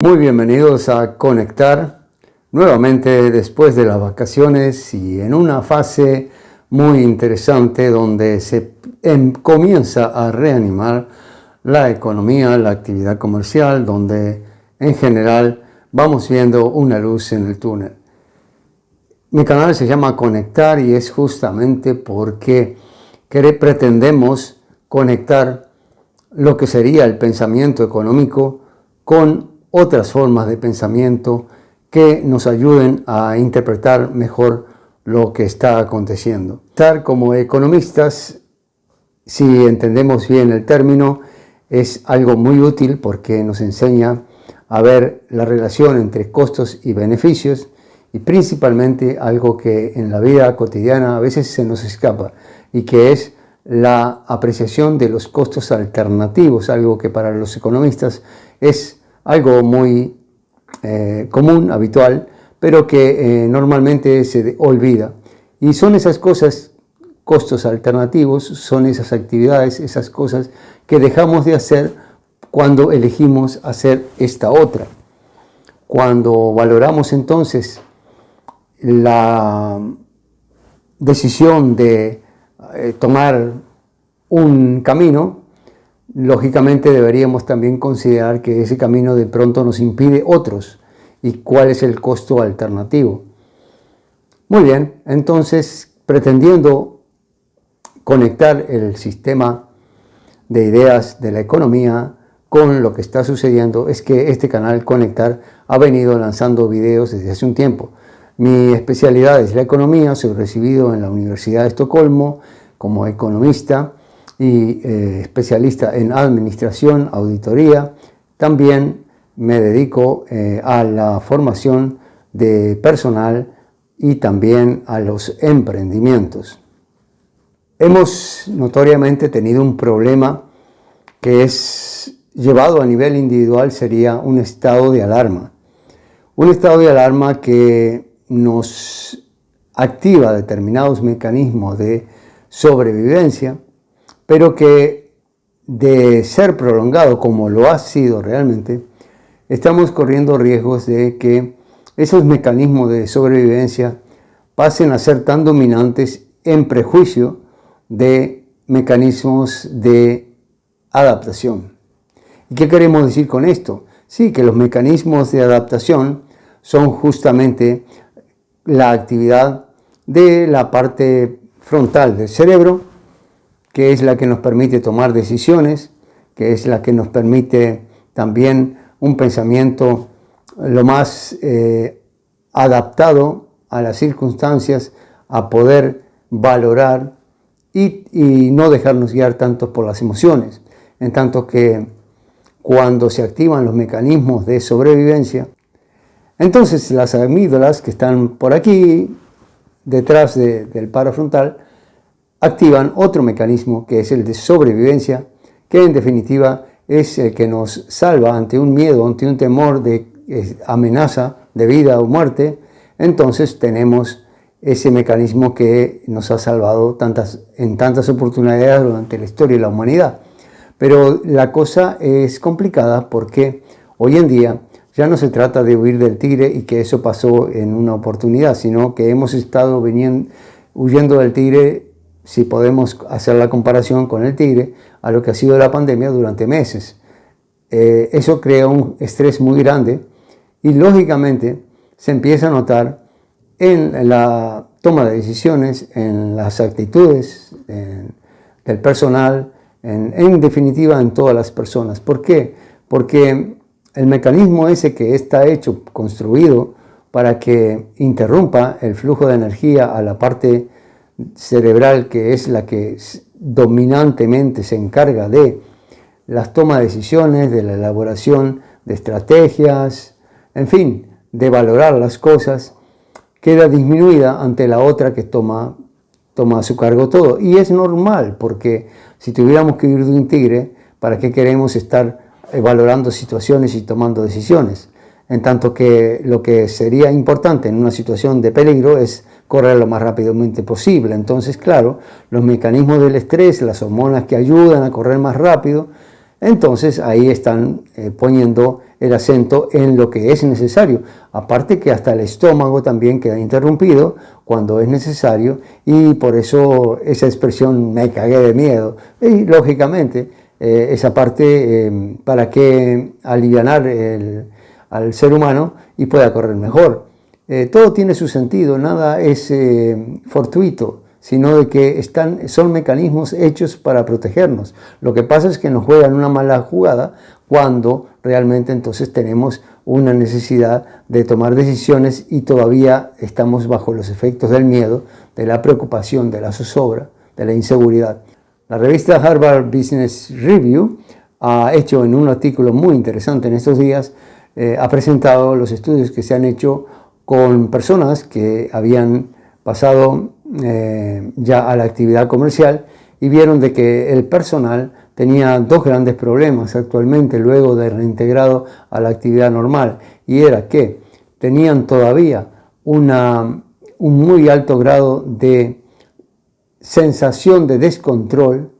Muy bienvenidos a Conectar, nuevamente después de las vacaciones y en una fase muy interesante donde se comienza a reanimar la economía, la actividad comercial, donde en general vamos viendo una luz en el túnel. Mi canal se llama Conectar y es justamente porque pretendemos conectar lo que sería el pensamiento económico con otras formas de pensamiento que nos ayuden a interpretar mejor lo que está aconteciendo. Estar como economistas, si entendemos bien el término, es algo muy útil porque nos enseña a ver la relación entre costos y beneficios y principalmente algo que en la vida cotidiana a veces se nos escapa y que es la apreciación de los costos alternativos, algo que para los economistas es algo muy común, habitual, pero que normalmente se olvida. Y son esas cosas, costos alternativos, son esas actividades, esas cosas que dejamos de hacer cuando elegimos hacer esta otra. Cuando valoramos entonces la decisión de tomar un camino, lógicamente deberíamos también considerar que ese camino de pronto nos impide otros y cuál es el costo alternativo. Muy bien, entonces pretendiendo conectar el sistema de ideas de la economía con lo que está sucediendo es que este canal Conectar ha venido lanzando videos desde hace un tiempo. Mi especialidad es la economía, soy recibido en la Universidad de Estocolmo como economista y especialista en administración, auditoría. También me dedico a la formación de personal y también a los emprendimientos. Hemos notoriamente tenido un problema que es llevado a nivel individual, sería un estado de alarma. Un estado de alarma que nos activa determinados mecanismos de sobrevivencia, pero que de ser prolongado como lo ha sido realmente, estamos corriendo riesgos de que esos mecanismos de sobrevivencia pasen a ser tan dominantes en prejuicio de mecanismos de adaptación. ¿Y qué queremos decir con esto? Sí, que los mecanismos de adaptación son justamente la actividad de la parte frontal del cerebro, que es la que nos permite tomar decisiones, que es la que nos permite también un pensamiento lo más adaptado a las circunstancias, a poder valorar y no dejarnos guiar tanto por las emociones. En tanto que cuando se activan los mecanismos de sobrevivencia, entonces las amígdalas que están por aquí, detrás del paro frontal, activan otro mecanismo que es el de sobrevivencia, que en definitiva es el que nos salva ante un miedo, ante un temor de amenaza de vida o muerte. Entonces tenemos ese mecanismo que nos ha salvado en tantas oportunidades durante la historia de la humanidad. Pero la cosa es complicada porque hoy en día ya no se trata de huir del tigre y que eso pasó en una oportunidad, sino que hemos estado huyendo del tigre, si podemos hacer la comparación con el tigre, a lo que ha sido la pandemia durante meses. Eso crea un estrés muy grande y lógicamente se empieza a notar en la toma de decisiones, en las actitudes del personal, en definitiva en todas las personas. ¿Por qué? Porque el mecanismo ese que está hecho, construido para que interrumpa el flujo de energía a la parte cerebral, que es la que dominantemente se encarga de las tomas de decisiones, de la elaboración de estrategias, en fin, de valorar las cosas, queda disminuida ante la otra que toma a su cargo todo. Y es normal, porque si tuviéramos que huir de un tigre, ¿para qué queremos estar valorando situaciones y tomando decisiones? En tanto que lo que sería importante en una situación de peligro es correr lo más rápidamente posible. Entonces, claro, los mecanismos del estrés, las hormonas que ayudan a correr más rápido, Entonces ahí están poniendo el acento en lo que es necesario. Aparte que hasta el estómago también queda interrumpido cuando es necesario, y por eso esa expresión "me cagué de miedo". Y lógicamente esa parte para que alivianar al ser humano y pueda correr mejor. Todo tiene su sentido, nada es fortuito, sino de que son mecanismos hechos para protegernos. Lo que pasa es que nos juegan una mala jugada cuando realmente entonces tenemos una necesidad de tomar decisiones y todavía estamos bajo los efectos del miedo, de la preocupación, de la zozobra, de la inseguridad. La revista Harvard Business Review ha hecho en un artículo muy interesante en estos días, ha presentado los estudios que se han hecho con personas que habían pasado ya a la actividad comercial y vieron de que el personal tenía dos grandes problemas actualmente luego de reintegrado a la actividad normal, y era que tenían todavía un muy alto grado de sensación de descontrol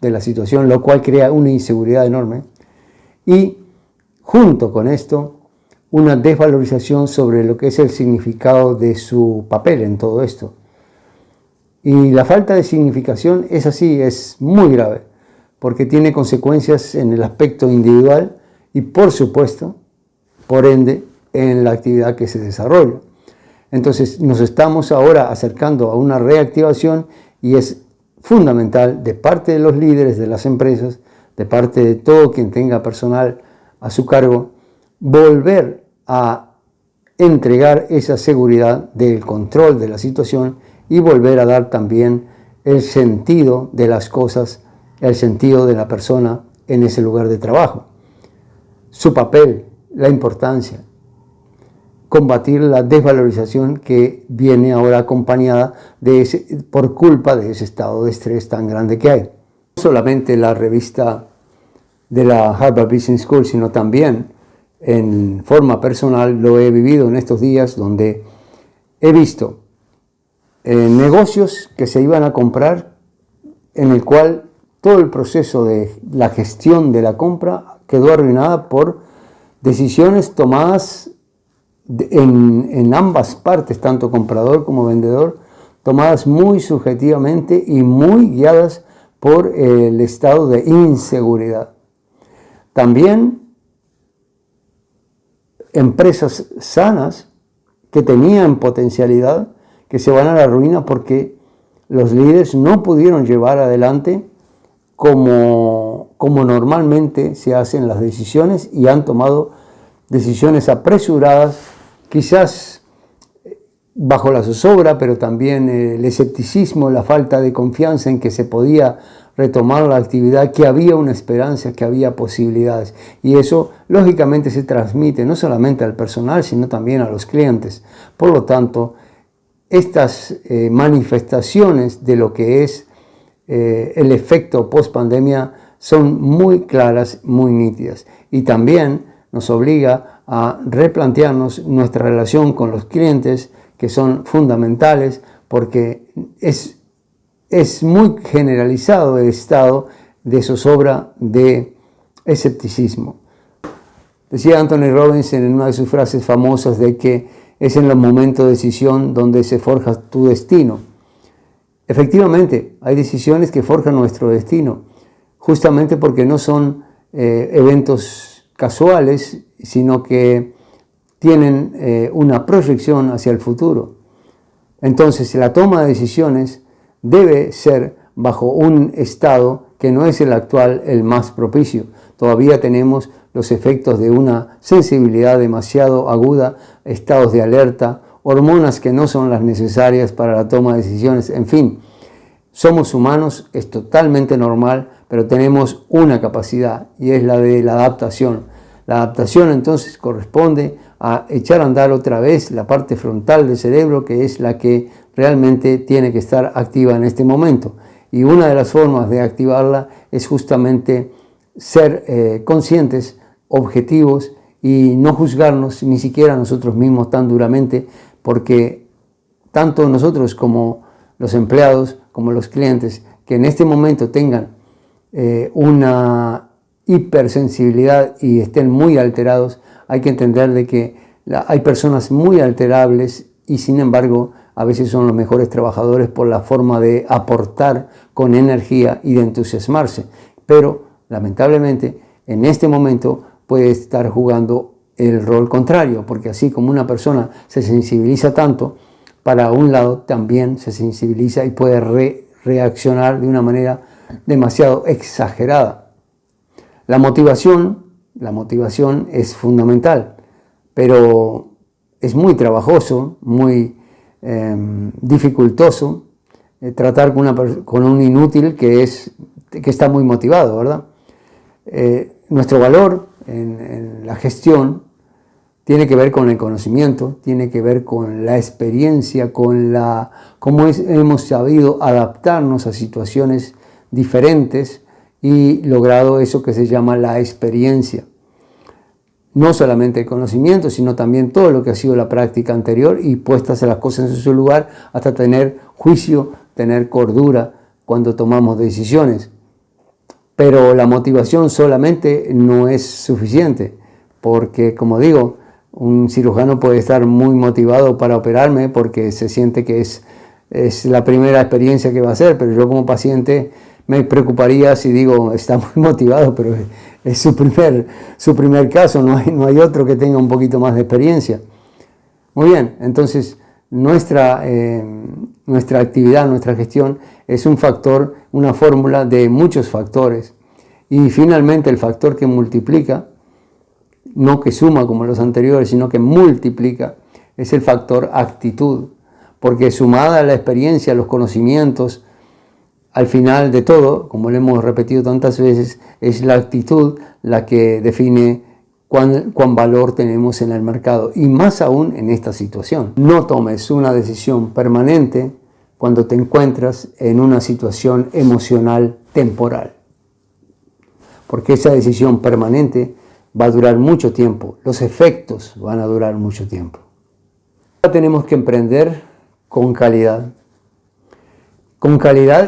de la situación, lo cual crea una inseguridad enorme, y junto con esto una desvalorización sobre lo que es el significado de su papel en todo esto. Y la falta de significación es así, es muy grave, porque tiene consecuencias en el aspecto individual y, por supuesto, por ende, en la actividad que se desarrolla. Entonces, nos estamos ahora acercando a una reactivación y es fundamental de parte de los líderes de las empresas, de parte de todo quien tenga personal a su cargo, volver a entregar esa seguridad del control de la situación y volver a dar también el sentido de las cosas, el sentido de la persona en ese lugar de trabajo. Su papel, la importancia, combatir la desvalorización que viene ahora acompañada por culpa de ese estado de estrés tan grande que hay. No solamente la revista de la Harvard Business School, sino también en forma personal lo he vivido en estos días, donde he visto negocios que se iban a comprar, en el cual todo el proceso de la gestión de la compra quedó arruinada por decisiones tomadas en ambas partes, tanto comprador como vendedor, tomadas muy subjetivamente y muy guiadas por el estado de inseguridad. También empresas sanas que tenían potencialidad, que se van a la ruina porque los líderes no pudieron llevar adelante como normalmente se hacen las decisiones, y han tomado decisiones apresuradas, quizás bajo la zozobra, pero también el escepticismo, la falta de confianza en que se podía retomar la actividad, que había una esperanza, que había posibilidades. Y eso lógicamente se transmite no solamente al personal, sino también a los clientes. Por lo tanto, estas manifestaciones de lo que es el efecto post-pandemia son muy claras, muy nítidas. Y también nos obliga a replantearnos nuestra relación con los clientes, que son fundamentales, porque es muy generalizado el estado de zozobra, de escepticismo. Decía Anthony Robbins en una de sus frases famosas de que es en los momentos de decisión donde se forja tu destino. Efectivamente, hay decisiones que forjan nuestro destino, justamente porque no son eventos casuales, sino que tienen una proyección hacia el futuro. Entonces, la toma de decisiones debe ser bajo un estado que no es el actual, el más propicio. Todavía tenemos los efectos de una sensibilidad demasiado aguda, estados de alerta, hormonas que no son las necesarias para la toma de decisiones. En fin, somos humanos, es totalmente normal, pero tenemos una capacidad, y es la de la adaptación. La adaptación entonces corresponde a echar a andar otra vez la parte frontal del cerebro, que es la que realmente tiene que estar activa en este momento. Y una de las formas de activarla es justamente ser conscientes, objetivos, y no juzgarnos ni siquiera nosotros mismos tan duramente, porque tanto nosotros como los empleados, como los clientes, que en este momento tengan una hipersensibilidad y estén muy alterados, hay que entender de que hay personas muy alterables y sin embargo a veces son los mejores trabajadores por la forma de aportar con energía y de entusiasmarse. Pero lamentablemente en este momento puede estar jugando el rol contrario, porque así como una persona se sensibiliza tanto, para un lado también se sensibiliza y puede reaccionar de una manera demasiado exagerada. La motivación es fundamental, pero es muy trabajoso, muy dificultoso tratar con un inútil que está muy motivado, ¿verdad? Nuestro valor en la gestión tiene que ver con el conocimiento, tiene que ver con la experiencia, con cómo hemos sabido adaptarnos a situaciones diferentes y logrado eso que se llama la experiencia. No solamente el conocimiento, sino también todo lo que ha sido la práctica anterior y puestas las cosas en su lugar hasta tener juicio, tener cordura cuando tomamos decisiones. Pero la motivación solamente no es suficiente, porque como digo, un cirujano puede estar muy motivado para operarme porque se siente que es la primera experiencia que va a hacer, pero yo como paciente me preocuparía si digo, está muy motivado, pero es su primer caso, no hay otro que tenga un poquito más de experiencia. Muy bien, entonces nuestra actividad, nuestra gestión es un factor, una fórmula de muchos factores. Y finalmente el factor que multiplica, no que suma como los anteriores, sino que multiplica, es el factor actitud. Porque sumada a la experiencia, los conocimientos, al final de todo, como lo hemos repetido tantas veces, es la actitud la que define cuán valor tenemos en el mercado. Y más aún en esta situación. No tomes una decisión permanente cuando te encuentras en una situación emocional temporal. Porque esa decisión permanente va a durar mucho tiempo. Los efectos van a durar mucho tiempo. Ahora tenemos que emprender con calidad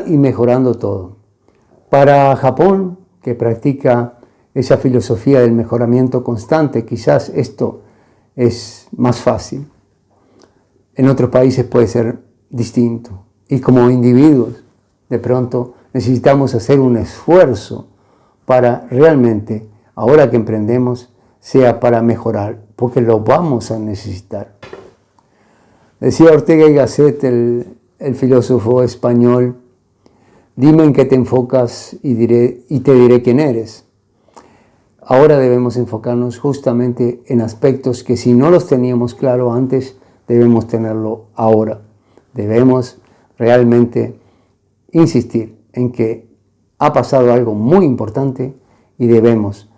y mejorando todo. Para Japón, que practica esa filosofía del mejoramiento constante, quizás esto es más fácil. En otros países puede ser distinto. Y como individuos, de pronto necesitamos hacer un esfuerzo para realmente, ahora que emprendemos, sea para mejorar, porque lo vamos a necesitar. Decía Ortega y Gasset, el filósofo español, dime en qué te enfocas y te diré quién eres. Ahora debemos enfocarnos justamente en aspectos que si no los teníamos claro antes, debemos tenerlo ahora. Debemos realmente insistir en que ha pasado algo muy importante y debemos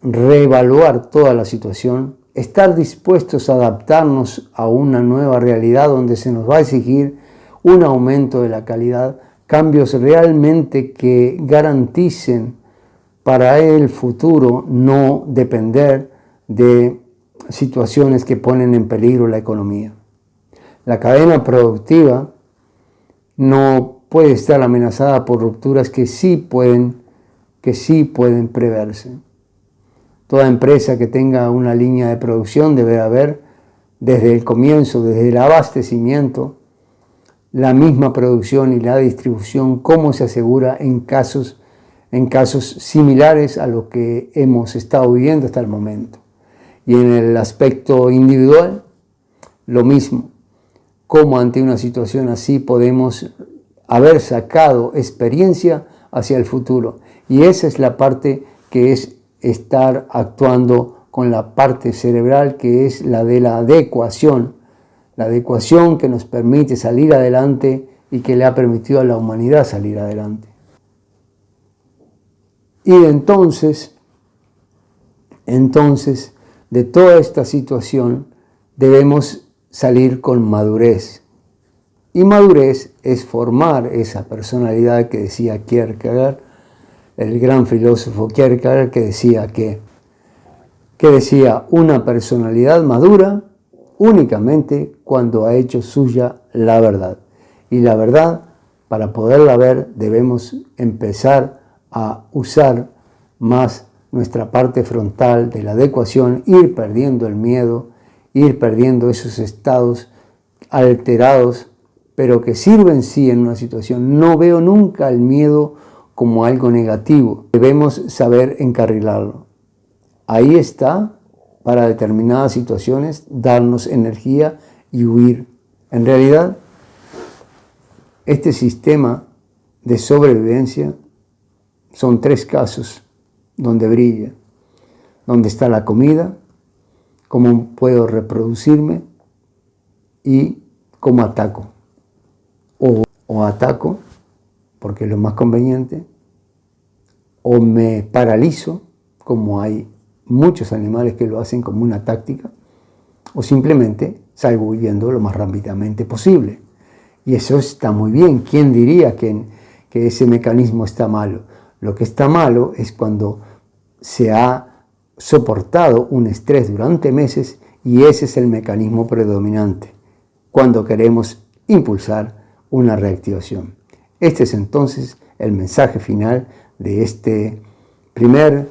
reevaluar toda la situación, estar dispuestos a adaptarnos a una nueva realidad donde se nos va a exigir un aumento de la calidad, cambios realmente que garanticen para el futuro no depender de situaciones que ponen en peligro la economía. La cadena productiva no puede estar amenazada por rupturas que sí pueden preverse. Toda empresa que tenga una línea de producción debe haber desde el comienzo, desde el abastecimiento, la misma producción y la distribución, como se asegura en casos similares a lo que hemos estado viviendo hasta el momento. Y en el aspecto individual, lo mismo. Cómo ante una situación así podemos haber sacado experiencia hacia el futuro. Y esa es la parte que es estar actuando con la parte cerebral, que es la de la adecuación que nos permite salir adelante y que le ha permitido a la humanidad salir adelante. Y entonces, de toda esta situación debemos salir con madurez. Y madurez es formar esa personalidad que decía Kierkegaard, el gran filósofo Kierkegaard, que decía una personalidad madura únicamente cuando ha hecho suya la verdad. Y la verdad, para poderla ver, debemos empezar a usar más nuestra parte frontal de la adecuación, ir perdiendo el miedo, ir perdiendo esos estados alterados, pero que sirven sí en una situación. No veo nunca el miedo como algo negativo. Debemos saber encarrilarlo. Ahí está, para determinadas situaciones, darnos energía y huir. En realidad, este sistema de sobrevivencia son 3 casos donde brilla. Donde está la comida, cómo puedo reproducirme y cómo ataco. O ataco, porque es lo más conveniente, o me paralizo, como hay muchos animales que lo hacen como una táctica, o simplemente salgo huyendo lo más rápidamente posible. Y eso está muy bien. ¿Quién diría que ese mecanismo está malo? Lo que está malo es cuando se ha soportado un estrés durante meses y ese es el mecanismo predominante, cuando queremos impulsar una reactivación. Este es entonces el mensaje final de este primer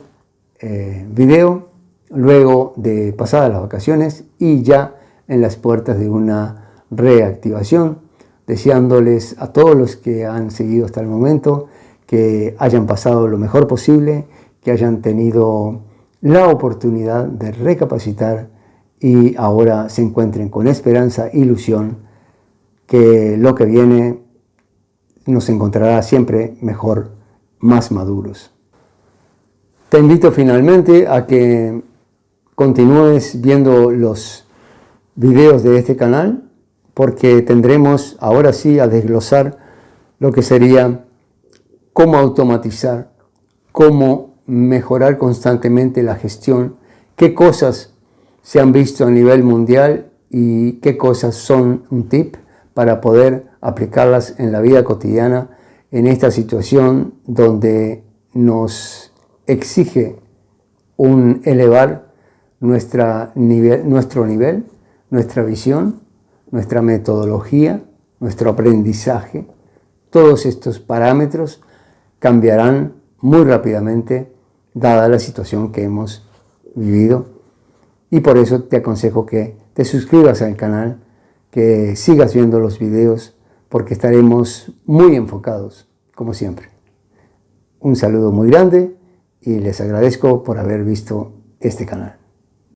video, luego de pasadas las vacaciones y ya en las puertas de una reactivación, deseándoles a todos los que han seguido hasta el momento que hayan pasado lo mejor posible, que hayan tenido la oportunidad de recapacitar y ahora se encuentren con esperanza, ilusión, que lo que viene nos encontrará siempre mejor, más maduros. Te invito finalmente a que continúes viendo los videos de este canal, porque tendremos ahora sí a desglosar lo que sería cómo automatizar, cómo mejorar constantemente la gestión, qué cosas se han visto a nivel mundial y qué cosas son un tip para poder aplicarlas en la vida cotidiana en esta situación donde nos exige un elevar nuestro nivel, nuestra visión, nuestra metodología, nuestro aprendizaje. Todos estos parámetros cambiarán muy rápidamente dada la situación que hemos vivido y por eso te aconsejo que te suscribas al canal, que sigas viendo los videos porque estaremos muy enfocados como siempre. Un saludo muy grande y les agradezco por haber visto este canal.